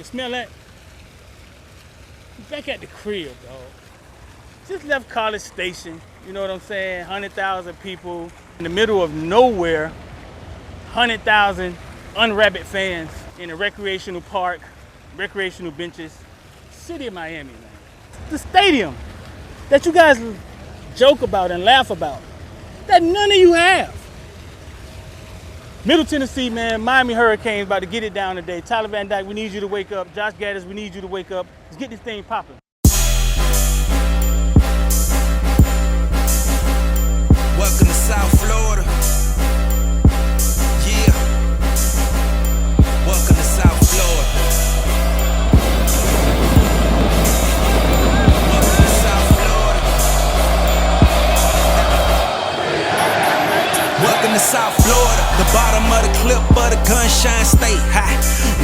You smell that? Back at the crib, dog. Just left College Station, you know what I'm saying? 100,000 people in the middle of nowhere. 100,000 unrabbit fans in a recreational park, recreational benches. City of Miami, man. The stadium that you guys joke about and laugh about, that none of you have. Middle Tennessee, man, Miami Hurricanes about to get it down today. Tyler Van Dyke, we need you to wake up. Josh Gaddis, we need you to wake up. Let's get this thing popping. Welcome to South Florida. Yeah. Welcome to South Florida. Welcome to South Florida. Welcome to South Florida. The bottom of the clip of the gunshine state. Ha.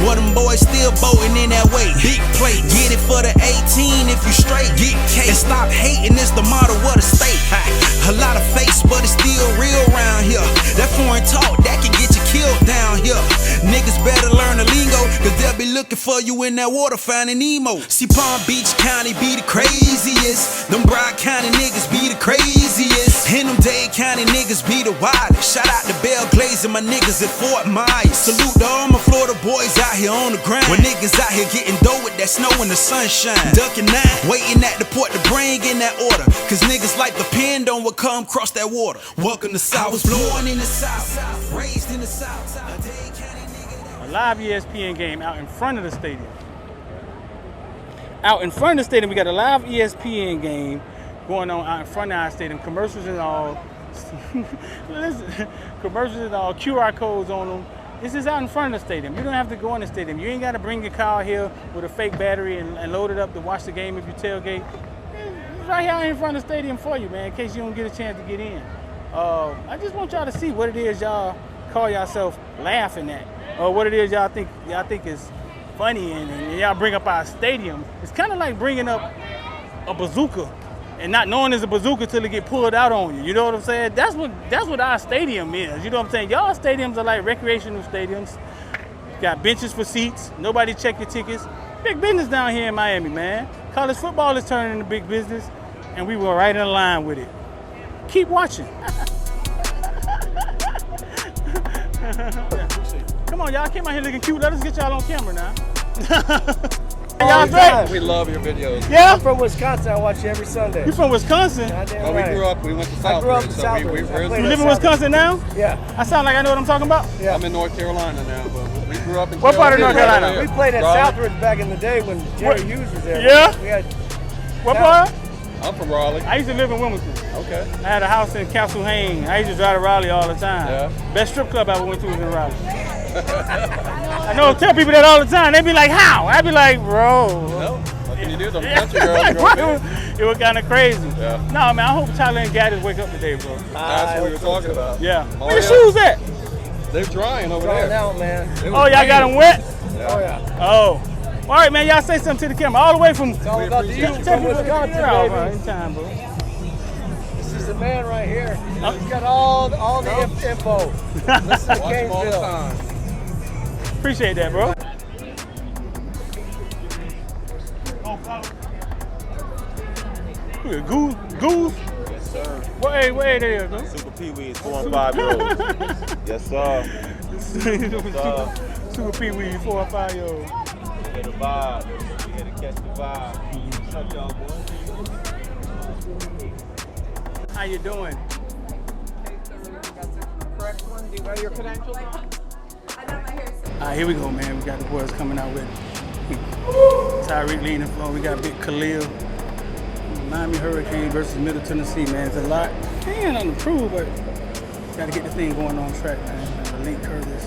Well, them boys still boating in that way. Big plate, get it for the 18 if you straight. Get cake and stop hating, it's the motto of the state. Ha. A lot of fakes, but it's still real around here. That foreign talk, that can get you killed down here. Niggas better learn the lingo, cause they'll be looking for you in that water finding Nemo. See, Palm Beach County be the craziest. Them Broward County niggas be the craziest. And them Dade County niggas be the wildest. Shout out to Bell Glaze and my niggas at Fort Myers. Salute to all my Florida boys out here on the grind. When niggas out here getting dough with that snow and the sunshine. Ducking nine, waiting at the port to bring in that order. Cause niggas like depend on what come across that water. Welcome to South. I was born in the South, raised in the South. A live ESPN game out in front of the stadium. Out in front of the stadium, we got a live ESPN game going on out in front of our stadium. Commercials and all. Listen, commercials and all, QR codes on them. This is out in front of the stadium. You don't have to go in the stadium. You ain't got to bring your car here with a fake battery and load it up to watch the game if you tailgate. It's right here in front of the stadium for you, man, in case you don't get a chance to get in. I just want y'all to see what it is y'all call yourself laughing at, or what it is y'all think is funny, and y'all bring up our stadium. It's kind of like bringing up a bazooka and not knowing it's a bazooka till it get pulled out on you. You know what I'm saying? That's what our stadium is. You know what I'm saying? Y'all stadiums are like recreational stadiums. Got benches for seats. Nobody check your tickets. Big business down here in Miami, man. College football is turning into big business, and we were right in line with it. Keep watching. Come on, y'all came out here looking cute. Let us get y'all on camera now. Y'all great. We love your videos. Yeah? I'm from Wisconsin. I watch you every Sunday. You from Wisconsin? Well, we grew up, we went to Southridge. I grew up in so Southridge. You live in Wisconsin now? Yeah. I sound like I know what I'm talking about? Yeah. I'm in North Carolina now, but we grew up in What part of North Carolina? We played at Raleigh. Southridge back in the day when Jerry Hughes was there. Yeah? We had What part? I'm from Raleigh. I used to live in Wilmington. Okay. I had a house in Castle Hayne. I used to drive to Raleigh all the time. Yeah. Best strip club I ever went to was in Raleigh. I know I tell people that all the time. They be like, how? I be like, bro. No, what can you do? Them country girls grow up It was kind of crazy. Yeah. No, man, I hope Tyler and Gaddis wake up today, bro. That's what we were talking about. Yeah. Oh, Where your yeah. shoes at? They're drying over Drying there. out, man. It was Oh, y'all got them raining. wet? Yeah. Oh, yeah. Oh. All right, man, y'all say something to the camera. All the way from... It's all about the appreciate youth it. from Wisconsin, baby. Anytime, bro. This is the man right here. He's got all the info. Listen to Watch them all the Caneville. time. Appreciate that, bro. Goose? Yes, sir. Wait there, bro. Super Pee-wees, 4 and 5 year olds. Yes, sir. Super Pee-wee, 4 or 5 year old. We hit the vibe. We here to catch the vibe. What's up, y'all, boys? How you doing? All right, here we go, man. We got the boys coming out with Tyreek leading the floor. We got Big Khalil. Miami Hurricane versus Middle Tennessee, man. It's a lot. Ain't nothing to prove, but got to get the thing going on track, man. Link Curtis,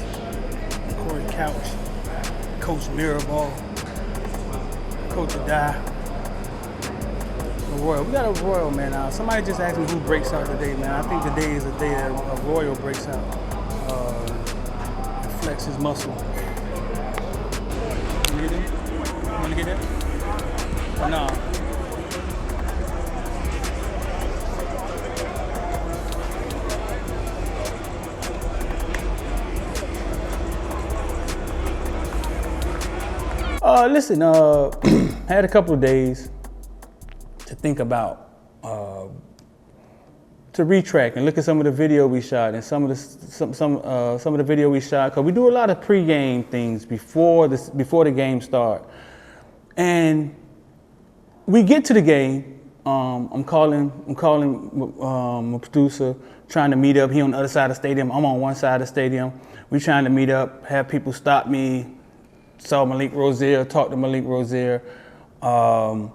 Corey Couch, Coach Mirabal, Coach Adai, Royal. We got a Royal, man. Somebody just asked me who breaks out today, man. I think today is the day that a Royal breaks out. Flex his muscle. You get it? You want to get that? No. Listen, had a couple of days to think about, to retrack and look at some of the video we shot and some of the video we shot, because we do a lot of pre-game things before the game start. And we get to the game. I'm calling my producer, trying to meet up. He on the other side of the stadium. I'm on one side of the stadium. We trying to meet up, have people stop me. Saw Malik Rozier, talked to Malik Rozier. Saw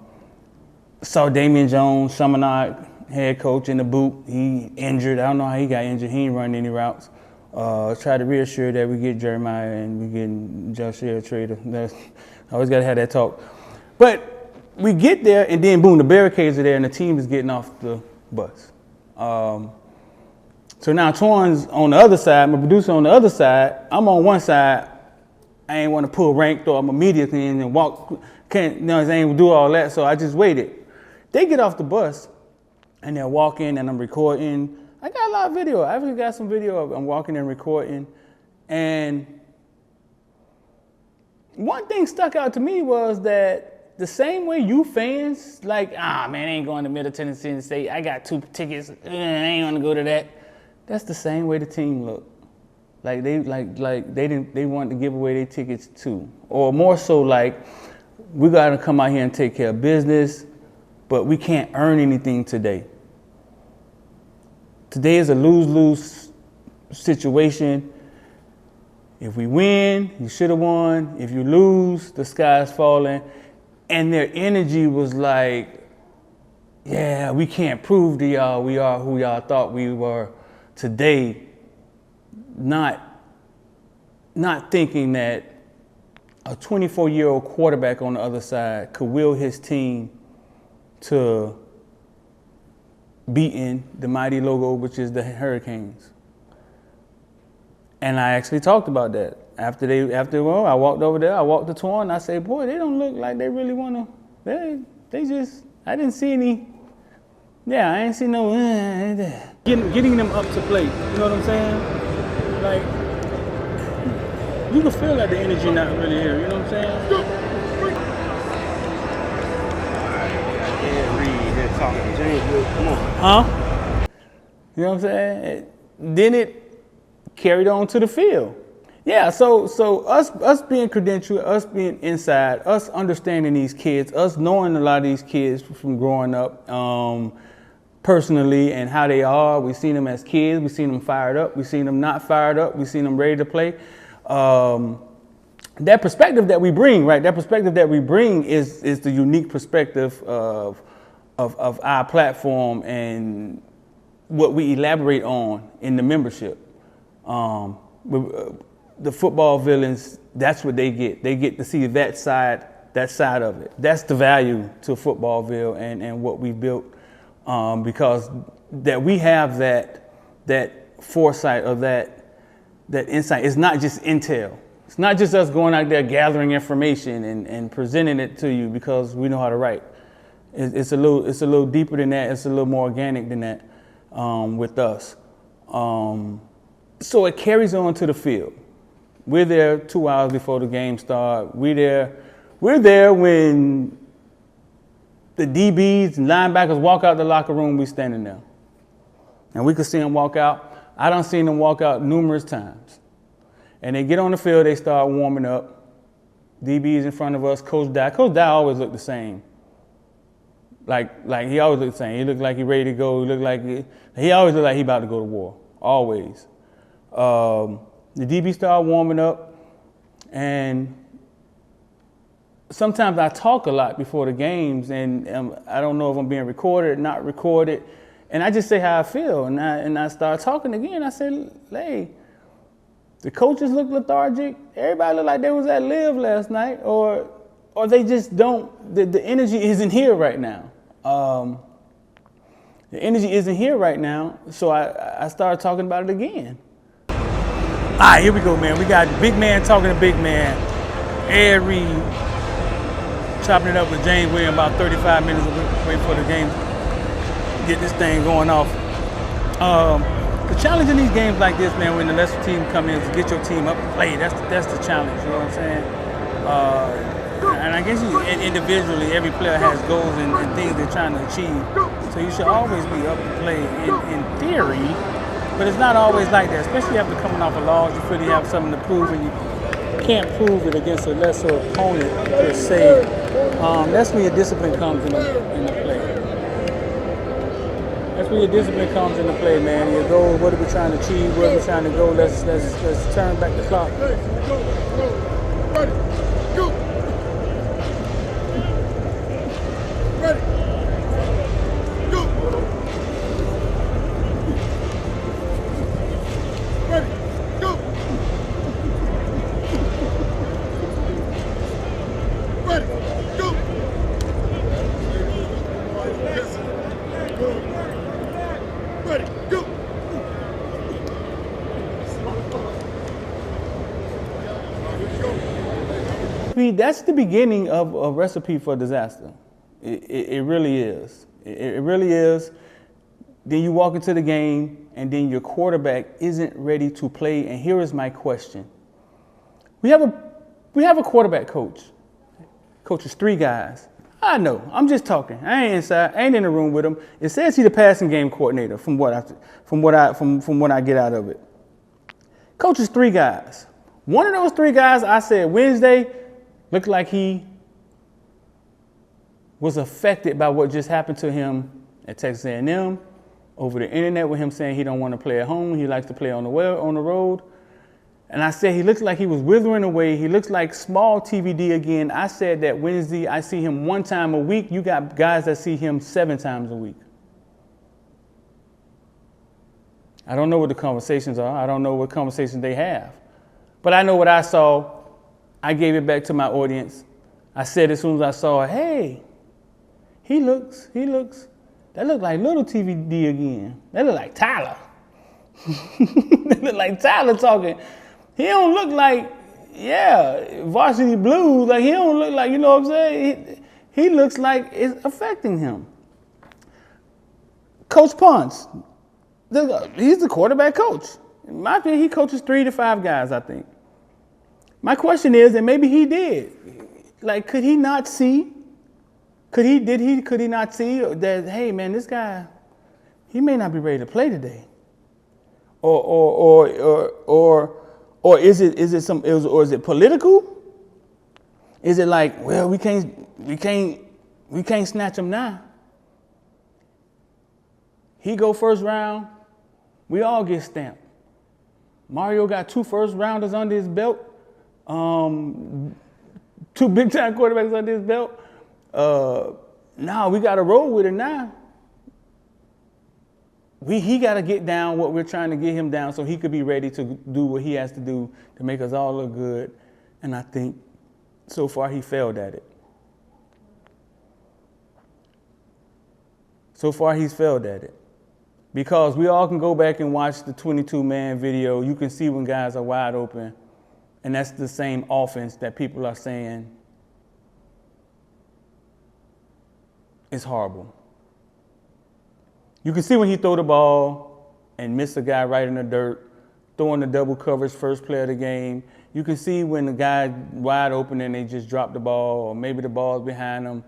Damian Jones, Chaminade head coach, in the booth. He injured. I don't know how he got injured. He ain't running any routes. Try to reassure that we get Jeremiah and we get Joshua Trader. I always got to have that talk. But we get there, and then boom, the barricades are there, and the team is getting off the bus. So now Twan's on the other side, my producer on the other side. I'm on one side. I ain't want to pull rank, throw my media in and walk. I ain't do all that, so I just waited. They get off the bus, and they're walking, and I'm recording. I got a lot of video. I actually got some video of I'm walking and recording. And one thing stuck out to me was that the same way you fans, like, man, I ain't going to Middle Tennessee and say, I got 2 tickets, I ain't gonna go to that. That's the same way the team looked. Like they wanted to give away their tickets too. Or more so like, we gotta come out here and take care of business, but we can't earn anything today. Today is a lose-lose situation. If we win, you should have won. If you lose, the sky's falling. And their energy was like, yeah, we can't prove to y'all we are who y'all thought we were today. Not thinking that a 24-year-old quarterback on the other side could will his team to beating the mighty logo, which is the Hurricanes. And I actually talked about that. After I walked over there, I walked to Twan, and I said, boy, they don't look like they really want to, I didn't see any, I ain't see no, getting them up to play, you know what I'm saying? Like, you can feel that the energy not really here, you know what I'm saying? Yeah, Reed here talking to James. Come on. Huh? You know what I'm saying? Then it carried on to the field. Yeah, so us being credentialed, us being inside, us understanding these kids, us knowing a lot of these kids from growing up personally and how they are. We've seen them as kids. We've seen them fired up. We've seen them not fired up. We've seen them ready to play. That perspective that we bring, right? That perspective that we bring is the unique perspective of our platform and what we elaborate on in the membership. The football villains, that's what they get. They get to see that side of it. That's the value to Footballville and what we built, because that we have that foresight of that insight. It's not just intel. It's not just us going out there gathering information and presenting it to you because we know how to write. It's a little deeper than that. It's a little more organic than that with us. So it carries on to the field. We're there 2 hours before the game starts. We're there when the DBs and linebackers walk out the locker room. We standing there, and we could see them walk out. I done seen them walk out numerous times. And they get on the field, they start warming up. DB's in front of us, Coach Dye. Coach Dye always looked the same. Like he always looked the same. He looked like he ready to go. He always looked like he about to go to war. Always. The DB started warming up, and sometimes I talk a lot before the games, and I don't know if I'm being recorded or not recorded, and I just say how I feel, and I start talking again. I said, hey, the coaches look lethargic. Everybody looked like they was at Live last night, or they just don't. The energy isn't here right now. The energy isn't here right now, so I started talking about it again. All right, here we go, man. We got big man talking to big man. Ed Reed chopping it up with James Williams about 35 minutes wait for the game. Get this thing going off. The challenge in these games like this, man, when the lesser team come in, is to get your team up and play. That's the challenge, you know what I'm saying? I guess individually, every player has goals and things they're trying to achieve. So you should always be up to play in theory, but it's not always like that, especially after coming off a loss. You feel you have something to prove, and you can't prove it against a lesser opponent per se. That's where your discipline comes into play. That's where your discipline comes into play, man. Your goal, what are we trying to achieve? Where are we trying to go? Let's turn back the clock. Ready, go. Ready, go. Ready, go. Ready, go. Ready, go. That's the beginning of a recipe for disaster. It really is. It really is. Then you walk into the game, and then your quarterback isn't ready to play. And here is my question: We have a quarterback coach. Coaches 3 guys. I know. I'm just talking. I ain't inside. I ain't in the room with him. It says he's the passing game coordinator. From what I get out of it. Coaches 3 guys. One of those 3 guys, I said Wednesday, looked like he was affected by what just happened to him at Texas A&M, over the internet with him saying he don't want to play at home. He likes to play on the road. And I said he looked like he was withering away. He looks like small TVD again. I said that Wednesday I see him 1 time a week. You got guys that see him 7 times a week. I don't know what the conversations are. I don't know what conversations they have. But I know what I saw. I gave it back to my audience. I said as soon as I saw it, hey, that looks like little TVD again. That look like Tyler. That look like Tyler talking. He don't look like, Varsity Blues. Like, he don't look like, you know what I'm saying? He looks like it's affecting him. Coach Ponce, he's the quarterback coach. In my opinion, he coaches 3 to 5 guys, I think. My question is, and maybe he did, like, could he not see? Could he not see that, hey man, this guy, he may not be ready to play today? Or is it political? Is it like, well, we can't snatch him now? He go first round, we all get stamped. Mario got 2 first rounders under his belt, 2 big time quarterbacks under his belt. Now we got to roll with it now. He got to get down what we're trying to get him down so he could be ready to do what he has to do to make us all look good. And I think so far he failed at it. So far he's failed at it. Because we all can go back and watch the 22-man video. You can see when guys are wide open. And that's the same offense that people are saying is horrible. You can see when he throw the ball and miss a guy right in the dirt, throwing the double coverage first play of the game. You can see when the guy wide open and they just drop the ball, or maybe the ball's behind them.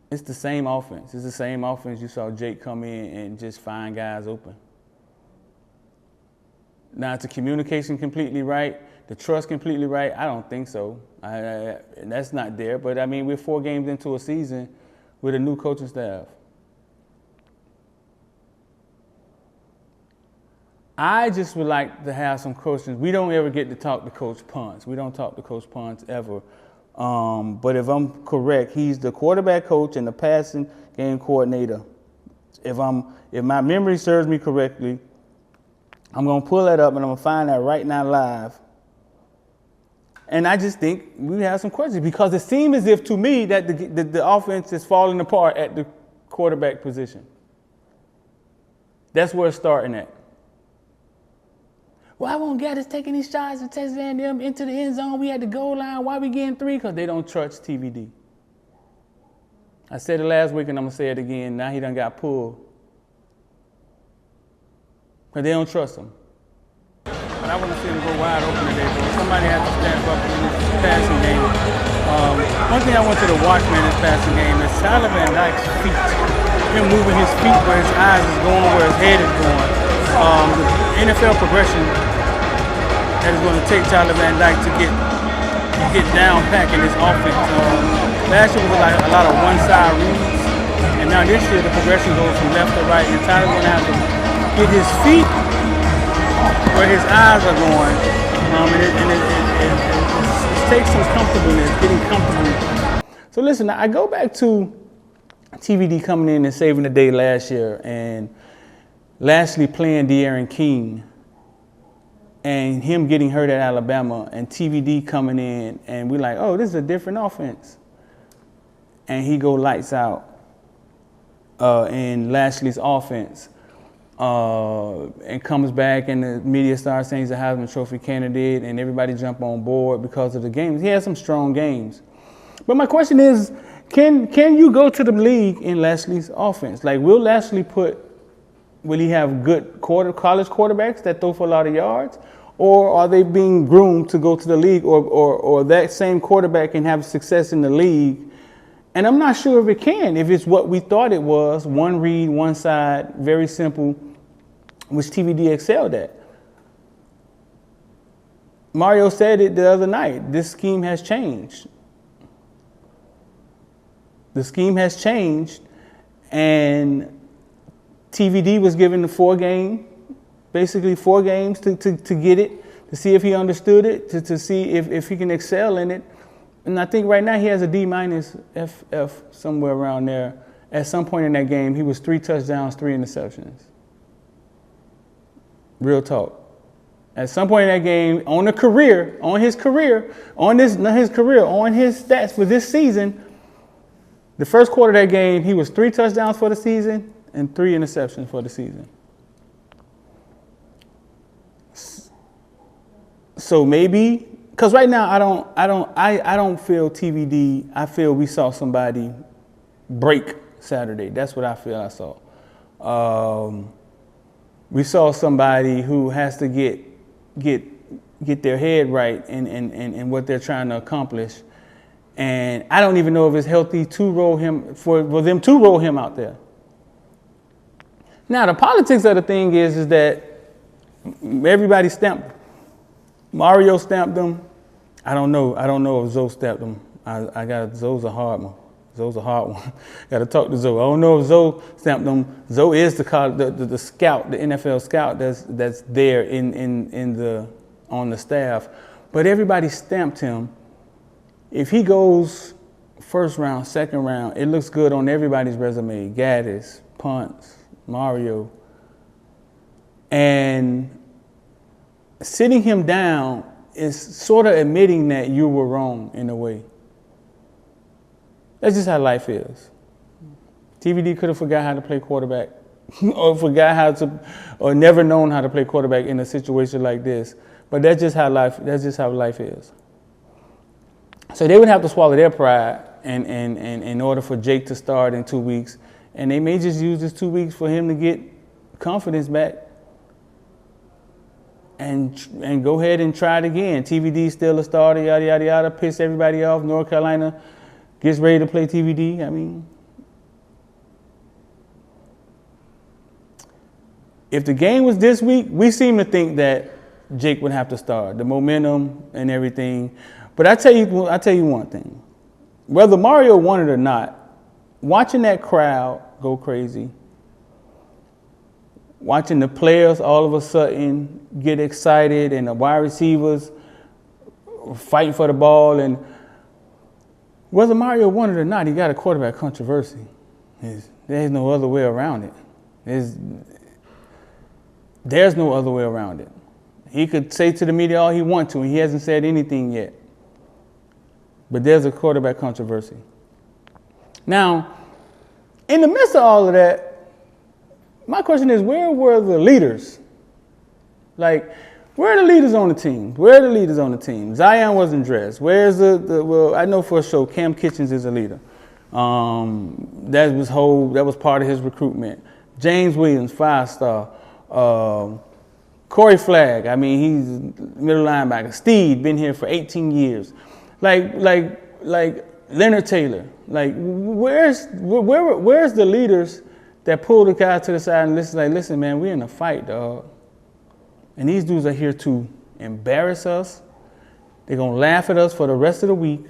It's the same offense. It's the same offense you saw Jake come in and just find guys open. Now, is the communication completely right? The trust completely right? I don't think so. That's not there. But, I mean, we're 4 games into a season with a new coaching staff. I just would like to have some questions. We don't ever get to talk to Coach Ponce. We don't talk to Coach Ponce ever. But if I'm correct, he's the quarterback coach and the passing game coordinator. If my memory serves me correctly, I'm going to pull that up and I'm going to find that right now live. And I just think we have some questions because it seems as if to me that the offense is falling apart at the quarterback position. That's where it's starting at. Why won't Gaddis taking these shots and Texas A&M into the end zone? We had the goal line. Why we getting 3? Because they don't trust TVD. I said it last week and I'm going to say it again. Now he done got pulled. Because they don't trust him. But I want to see him go wide open today, bro. Somebody has to stand up in this passing game. One thing I wanted to watch, man, this passing game is Tyler Van Dyke's feet. Him moving his feet where his eyes is going, where his head is going. The NFL progression that is going to take Tyler Van Dyke to get down pack in this offense. Last year was like a lot of one-side reads, and now this year the progression goes from left to right, and Tyler's going to have to get his feet where his eyes are going, and it takes some comfortableness, getting comfortable. So listen, I go back to TVD coming in and saving the day last year, and lastly playing De'Aaron King, and him getting hurt at Alabama, and TVD coming in, and we're like, oh, this is a different offense. And he go lights out in Lashley's offense, and comes back, and the media starts saying he's a Heisman Trophy candidate, and everybody jump on board because of the games. He had some strong games. But my question is, can you go to the league in Lashley's offense? Like, will he have good college quarterbacks that throw for a lot of yards? Or are they being groomed to go to the league, or that same quarterback can have success in the league? And I'm not sure if it can, if it's what we thought it was, one read, one side, very simple, which TVD excelled at. Mario said it the other night, this scheme has changed. The scheme has changed, and TVD was given basically 4 games to get it, to see if he understood it, to see if he can excel in it. And I think right now he has a D- FF somewhere around there. At some point in that game, he was 3 touchdowns, 3 interceptions. Real talk. At some point in that game, on his stats for this season, the first quarter of that game, he was 3 touchdowns for the season and 3 interceptions for the season. So maybe, because right now I don't feel TVD. I feel we saw somebody break Saturday. That's what I feel I saw. We saw somebody who has to get their head right in what they're trying to accomplish. And I don't even know if it's healthy to roll him, for them to roll him out there. Now, the politics of the thing is that everybody stamped him. Mario stamped him. I don't know if Zoe stamped him. Zoe's a hard one. Got to talk to Zoe. I don't know if Zoe stamped him. Zoe is the scout, the NFL scout that's there on the staff. But everybody stamped him. If he goes first round, second round, it looks good on everybody's resume. Gaddis, Punts, Mario. And sitting him down is sort of admitting that you were wrong in a way. That's just how life is. TVD could have forgot how to play quarterback or never known how to play quarterback in a situation like this. But that's just how life is. So they would have to swallow their pride in order for Jake to start in 2 weeks. And they may just use this 2 weeks for him to get confidence back and go ahead and try it again. TVD still a starter, yada, yada, yada, piss everybody off. North Carolina gets ready to play TVD. I mean, if the game was this week, we seem to think that Jake would have to start, the momentum and everything. But I tell you one thing. Whether Mario wanted it or not, watching that crowd go crazy, watching the players all of a sudden get excited and the wide receivers fighting for the ball, and whether Mario wanted it or not, he got a quarterback controversy. There's no other way around it. There's no other way around it. He could say to the media all he wants to, and he hasn't said anything yet. But there's a quarterback controversy. Now, in the midst of all of that, my question is, where were the leaders? Like, where are the leaders on the team? Where are the leaders on the team? Zion wasn't dressed. Where's well, I know for sure Cam Kitchens is a leader. That was part of his recruitment. James Williams, 5-star. Corey Flagg, I mean, he's middle linebacker. Steve, been here for 18 years. Like Leonard Taylor. Like, where's the leaders that pull the guys to the side and listen, man, we in a fight, dog. And these dudes are here to embarrass us. They're going to laugh at us for the rest of the week.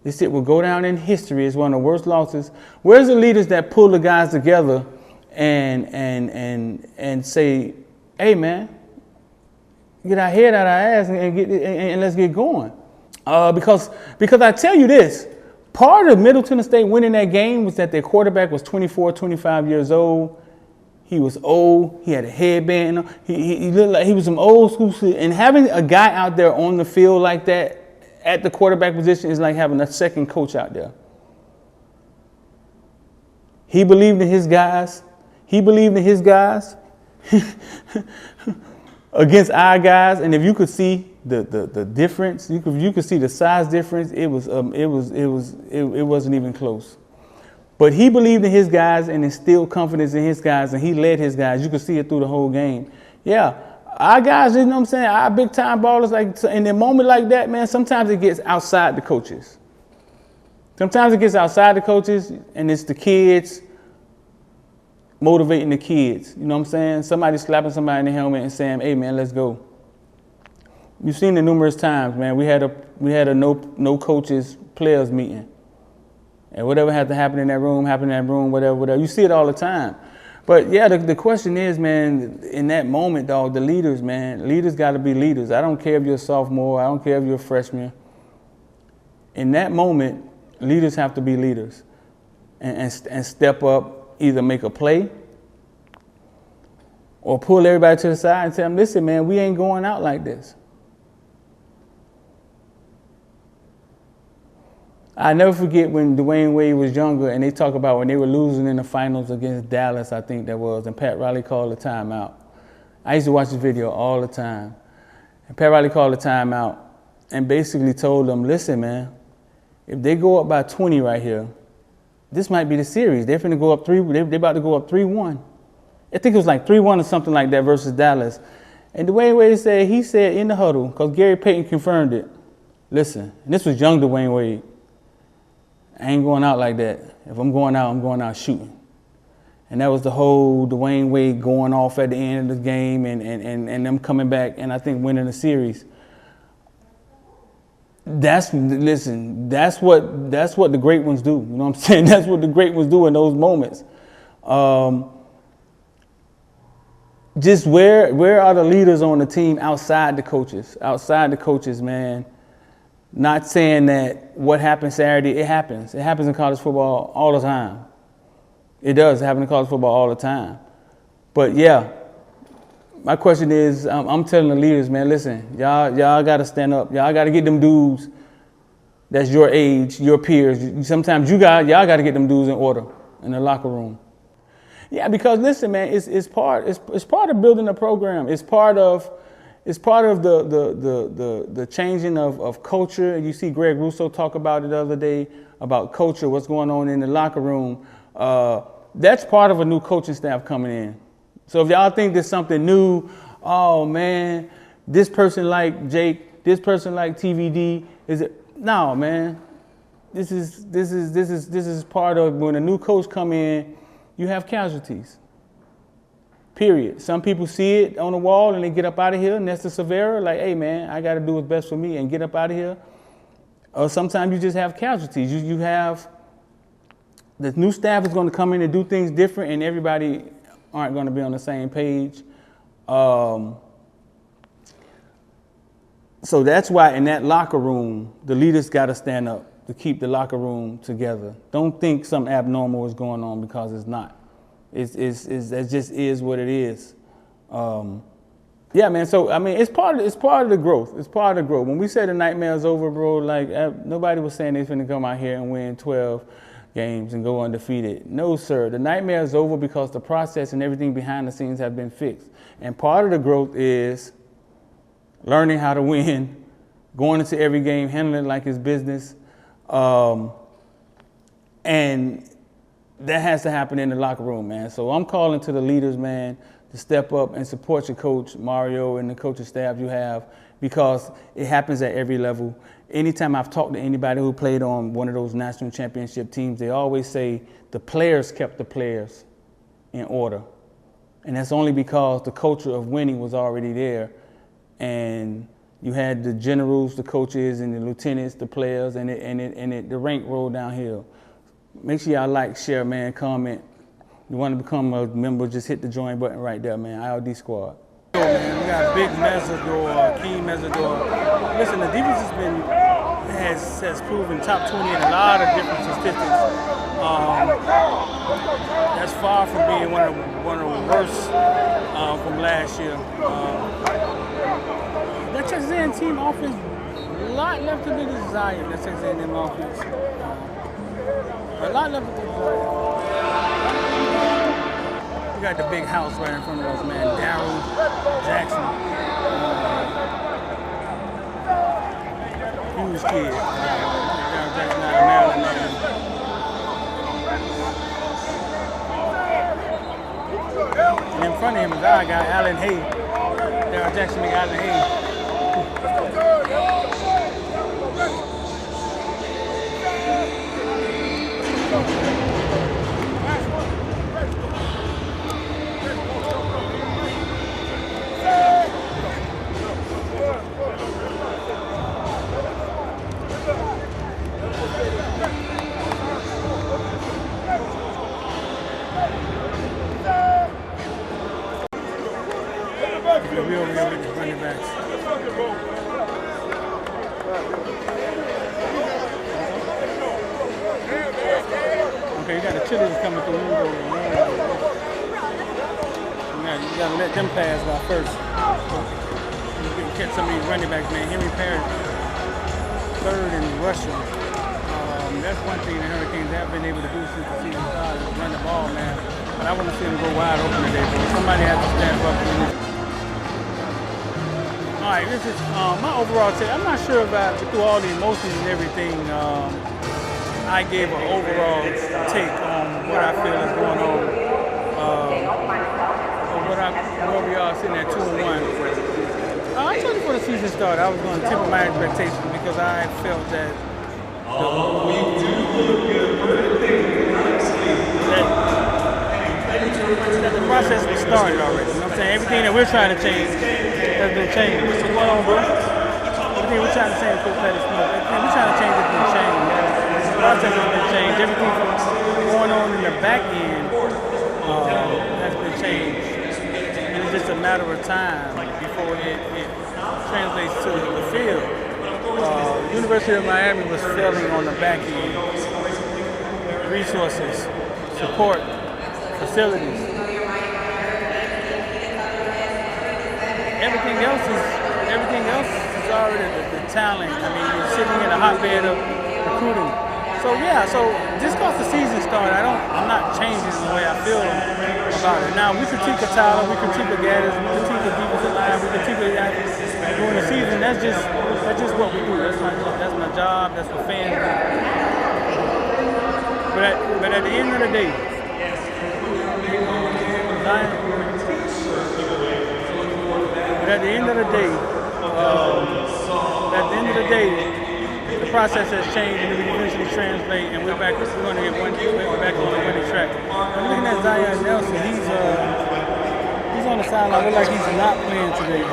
This shit will go down in history as one of the worst losses. Where's the leaders that pull the guys together and say, hey, man, get our head out of our ass and let's get going. Because I tell you this, part of Middle Tennessee winning that game was that their quarterback was 24, 25 years old. He was old. He had a headband. He looked like he was some old school. And having a guy out there on the field like that at the quarterback position is like having a second coach out there. He believed in his guys. He believed in his guys against our guys. And if you could see the difference, you could see the size difference. It wasn't even close. But he believed in his guys and instilled confidence in his guys, and he led his guys. You could see it through the whole game. Yeah, our guys, you know what I'm saying, our big-time ballers, like in a moment like that, man, sometimes it gets outside the coaches. Sometimes it gets outside the coaches, and it's the kids motivating the kids. You know what I'm saying? Somebody slapping somebody in the helmet and saying, hey, man, let's go. You've seen it numerous times, man. We had a no coaches players meeting. And whatever had to happen in that room, whatever. You see it all the time. But yeah, the question is, man, in that moment, dog, the leaders, man, leaders got to be leaders. I don't care if you're a sophomore. I don't care if you're a freshman. In that moment, leaders have to be leaders and step up, either make a play or pull everybody to the side and tell them, listen, man, we ain't going out like this. I never forget when Dwayne Wade was younger and they talk about when they were losing in the finals against Dallas, I think that was, and Pat Riley called the timeout. I used to watch this video all the time. And Pat Riley called the timeout and basically told them, listen, man, if they go up by 20 right here, this might be the series. They're about to go up 3-1. I think it was like 3-1 or something like that versus Dallas. And Dwayne Wade said, he said in the huddle, because Gary Payton confirmed it, listen, and this was young Dwayne Wade, I ain't going out like that. If I'm going out shooting. And that was the whole Dwayne Wade going off at the end of the game and them coming back and I think winning the series. That's what the great ones do. You know what I'm saying? That's what the great ones do in those moments. Just where are the leaders on the team outside the coaches? Outside the coaches, man. Not saying that what happened Saturday, it happens. It happens in college football all the time. It does happen in college football all the time. But yeah, my question is, I'm telling the leaders, man, listen, y'all got to stand up. Y'all got to get them dudes that's your age, your peers. Sometimes y'all got to get them dudes in order in the locker room. Yeah, because listen, man, it's part of building a program. It's part of the changing of culture. You see Greg Russo talk about it the other day, about culture, what's going on in the locker room. That's part of a new coaching staff coming in. So if y'all think there's something new, oh man, this person like Jake, this person like TVD, no, man. This is part of when a new coach come in, you have casualties. Period. Some people see it on the wall and they get up out of here. Nesta Severa, like, hey, man, I got to do what's best for me and get up out of here. Or sometimes you just have casualties. You have the new staff is going to come in and do things different and everybody aren't going to be on the same page. So that's why in that locker room, the leaders got to stand up to keep the locker room together. Don't think something abnormal is going on because it's not. That just is what it is. Yeah, man. So I mean, it's part of the growth. It's part of the growth. When we say the nightmare's over, bro, like nobody was saying they're finna come out here and win 12 games and go undefeated. No, sir. The nightmare's over because the process and everything behind the scenes have been fixed. And part of the growth is learning how to win, going into every game, handling it like it's business, and that has to happen in the locker room, man. So I'm calling to the leaders, man, to step up and support your coach, Mario, and the coaching staff you have, because it happens at every level. anytime I've talked to anybody who played on one of those national championship teams, they always say the players kept the players in order. And that's only because the culture of winning was already there. And you had the generals, the coaches, and the lieutenants, the players, and the rank rolled downhill. Make sure y'all like, share, man, comment. You want to become a member, just hit the join button right there, man. IOD Squad. Man, we got Big Mezzador, Key Mezzador. Listen, the defense has proven top 20 in a lot of different statistics. That's far from being one of the worst from last year. That Texas A&M team offense, a lot left to be desired. That Texas A&M offense, a lot left to be desired. We got the big house right in front of us, man. Darryl Jackson, huge kid. Darryl Jackson out of Maryland, man. And in front of him is our guy, Allen Hay. Darryl Jackson and Allen Hay. We over here with the running backs. Okay, you got the chilies coming through. You gotta let them pass by first. You can catch some of these running backs, man. Henry Parrott, third in rushing. That's one thing the Hurricanes have been able to do since the season started, is run the ball, man. But I want to see them go wide open today, bro. Somebody has to stand up. All right, this is my overall take. I'm not sure about through all the emotions and everything. I gave an overall take on what I feel is going on, where we are sitting at 2-1. I told you before the season started, I was going to temper my expectations because I felt that the process was started already. You know what I'm saying? Everything that we're trying to change has been changed. What's going on, bro? Everything we're trying to change, everything we're trying to change has been changed. The process has been changed. Everything from going on in the back end has been changed. And it's just a matter of time before it translates to the field. University of Miami was failing on the back end. Resources, support, facilities. Everything else is already the talent. I mean, you're sitting in a hotbed of recruiting. So yeah, just because the season started, I'm not changing the way I feel about it. Now we critique the Tyler, we critique the Gaddis, we critique the defensive line, we critique the during the season. That's just what we do. That's my job. That's what fans do. But at the end of the day, the process has changed and we eventually translate, and we're going to get we're back on the winning track. I'm looking at Zion Nelson. He's on the sideline. Look like he's not playing today.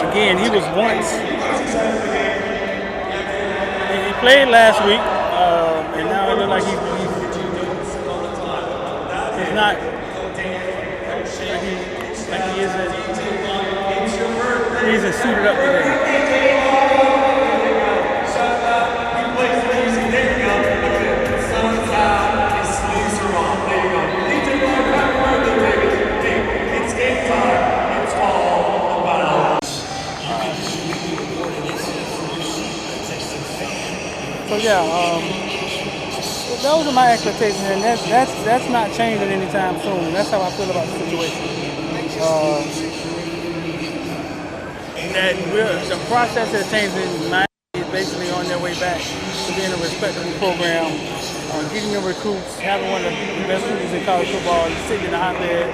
Again, he was once. He played last week, and now it looks like he's not like he isn't. He isn't suited up today. So yeah, those are my expectations, and that's not changing anytime soon. That's how I feel about the situation. The process has changed in Miami is basically on their way back to being a respectable program, getting the recruits, having one of the best recruits in college football, sitting in the hotbed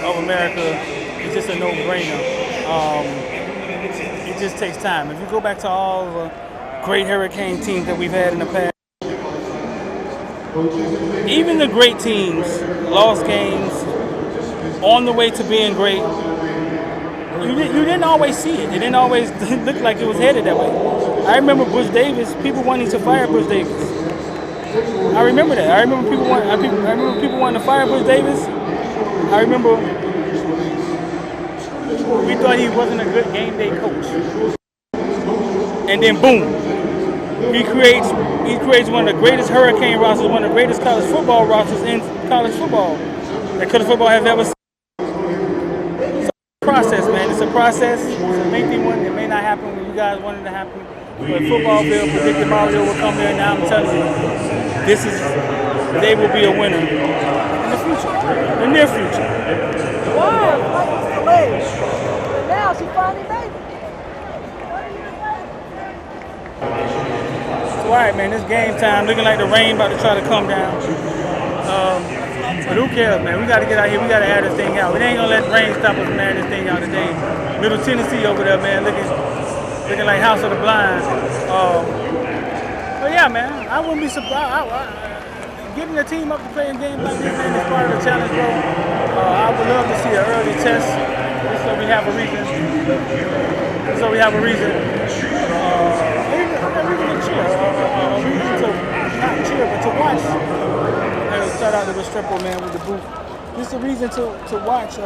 of America. It's just a no-brainer. It just takes time. If you go back to all the great Hurricane teams that we've had in the past, even the great teams lost games on the way to being great. You didn't always see it. It didn't always look like it was headed that way. I remember Bush Davis, people wanting to fire Bush Davis. I remember that. I remember people wanting to fire Bush Davis. I remember we thought he wasn't a good game day coach. And then boom, he creates one of the greatest Hurricane rosters, one of the greatest college football rosters in college football that college football has ever seen. It's a process, man. It's a process. It's a lengthy one. It may not happen when you guys want it to happen. But FOOTBALLVILLE predicted Mario will come there. Now I'm telling you, they will be a winner in the future, the near future. Wow, like delayed. And now she finally made it. All right, man, it's game time. Looking like the rain about to try to come down. But who cares, man? We got to get out here. We got to air this thing out. We ain't going to let rain stop us from airing this thing out today. Middle Tennessee over there, man, looking like House of the Blind. But yeah, man, I wouldn't be surprised. Getting the team up to play a game like this, man, is part of the challenge, bro. I would love to see an early test. Just so we have a reason. Not cheer, but to watch. Shout out to the stripper, man, with the booth. Just a reason to watch. A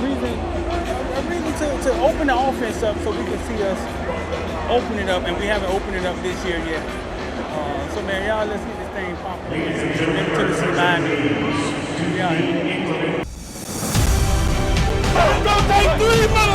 reason to open the offense up so we can see us open it up, and we haven't opened it up this year yet. So man, y'all, let's get this thing popping. Middle Tennessee, Miami. Yeah. Go take 3 more!